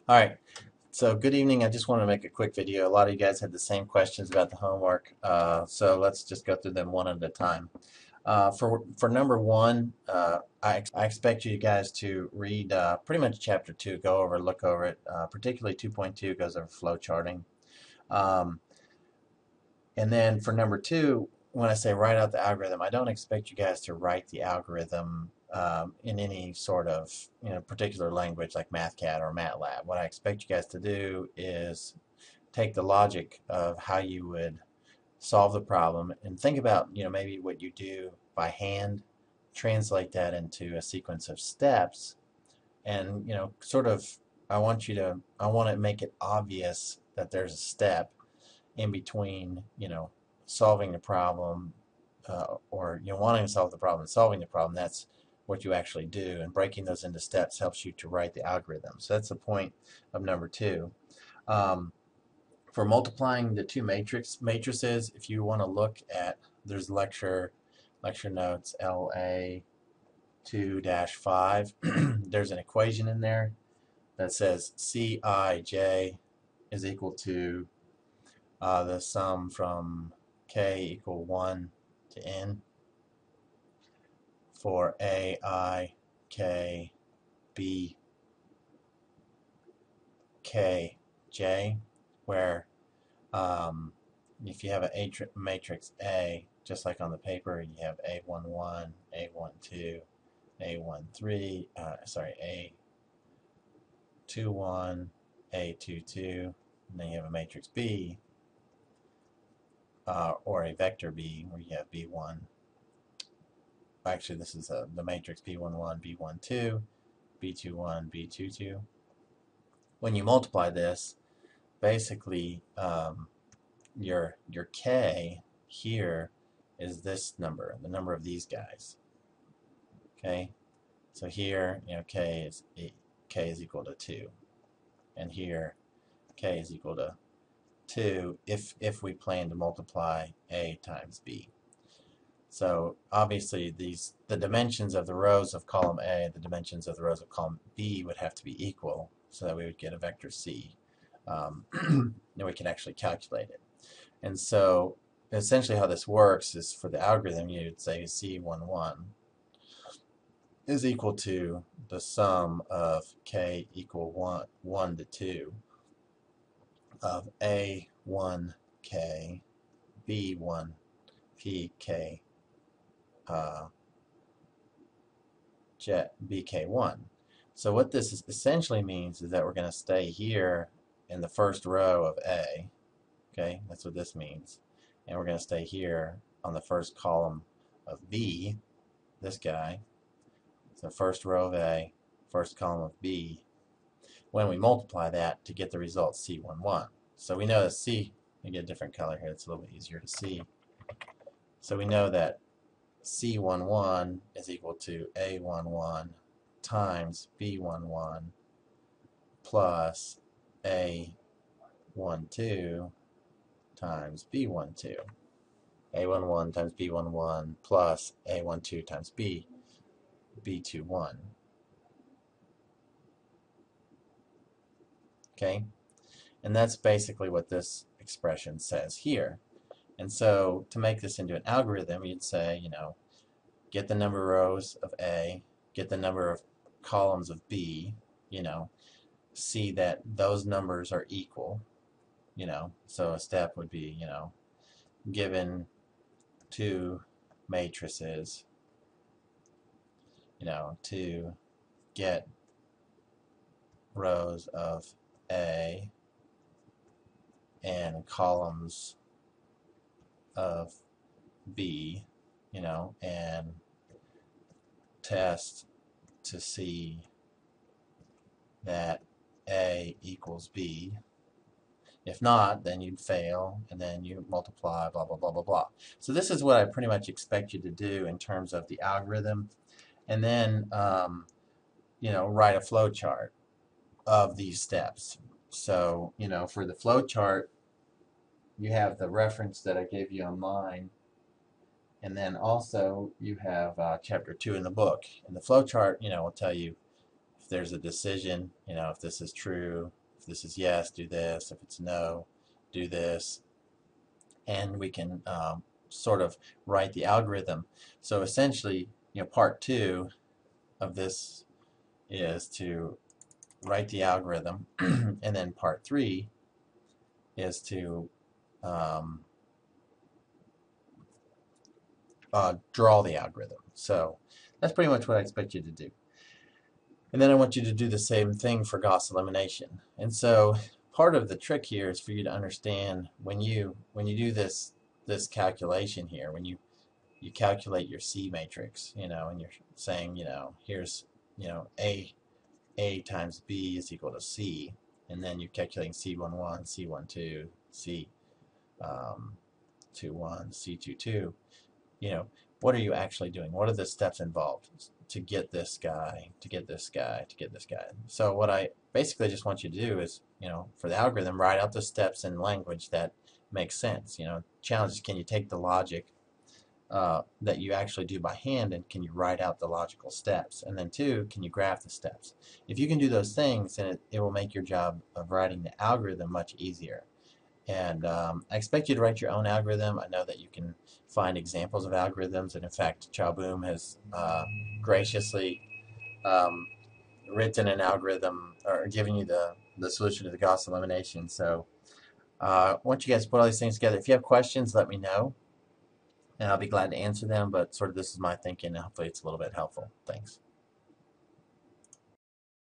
Alright, so good evening. I just want to make a quick video. A lot of you guys had the same questions about the homework, so let's just go through them one at a time. For number one, I expect you guys to read pretty much chapter 2, go over, look over it. Particularly 2.2 goes over flow charting. Um, and then for number two, when I say write out the algorithm, I don't expect you guys to write the algorithm in any sort of particular language like MathCAD or MATLAB. What I expect you guys to do is take the logic of how you would solve the problem and think about maybe what you do by hand, translate that into a sequence of steps, and sort of I want to make it obvious that there's a step in between, solving the problem, or wanting to solve the problem and solving the problem. That's what you actually do, and breaking those into steps helps you to write the algorithm. So that's the point of number two. Um, for multiplying the two matrices, if you want to look at, there's lecture notes LA 2-5. There's an equation in there that says Cij is equal to the sum from k equal 1 to n for a, I, k, b, k, j, where if you have a matrix A, just like on the paper, you have A11, A12, A13, A21, A22, and then you have a matrix B, or a vector B, where you have B1. Actually, this is the matrix B11, B12, B21, B22. When you multiply this, basically your K here is this number, the number of these guys. Okay, so here K is equal to 2, and here K is equal to 2 if we plan to multiply A times B. So obviously the dimensions of the rows of column A and the dimensions of the rows of column B would have to be equal, so that we would get a vector C. Then we can actually calculate it. And so essentially how this works is, for the algorithm, you'd say C11 is equal to the sum of K equal 1 to 2 of A1K, B1PK, BK1. So what this essentially means is that we're going to stay here in the first row of A. Okay, that's what this means. And we're going to stay here on the first column of B, this guy. So first row of A, first column of B, when we multiply that to get the result C11. So we know that C, let me get a different color here, it's a little bit easier to see. So we know that C11 is equal to A11 times B11 plus A12 times B12. A11 times B11 plus A12 times B21. Okay? And that's basically what this expression says here. And so to make this into an algorithm, you'd say, get the number of rows of A, get the number of columns of B, see that those numbers are equal, so a step would be, given two matrices, to get rows of A and columns of B, and test to see that A equals B. If not, then you'd fail, and then you multiply, blah, blah, blah, blah, blah. So this is what I pretty much expect you to do in terms of the algorithm. And then, write a flow chart of these steps. So, for the flow chart, you have the reference that I gave you online, and then also you have chapter 2 in the book. And the flow chart, will tell you if there's a decision, if this is true, if this is yes, do this, if it's no, do this, and we can sort of write the algorithm. So essentially, part two of this is to write the algorithm, and then part three is to um, draw the algorithm. So that's pretty much what I expect you to do. And then I want you to do the same thing for Gauss elimination. And so part of the trick here is for you to understand when you do this calculation here, when you calculate your C matrix, and you're saying, here's, A times B is equal to C, and then you're calculating C11, C12, C21, C22. What are you actually doing? What are the steps involved to get this guy, to get this guy, to get this guy? So what I basically just want you to do is, for the algorithm, write out the steps in language that makes sense. Challenge is, can you take the logic that you actually do by hand, and can you write out the logical steps? And then two, can you graph the steps? If you can do those things, then it will make your job of writing the algorithm much easier. And I expect you to write your own algorithm. I know that you can find examples of algorithms, and in fact, Chowboom has graciously written an algorithm, or given you the solution to the Gauss elimination. So once you guys put all these things together, if you have questions, let me know, and I'll be glad to answer them. But sort of this is my thinking, and hopefully it's a little bit helpful. Thanks.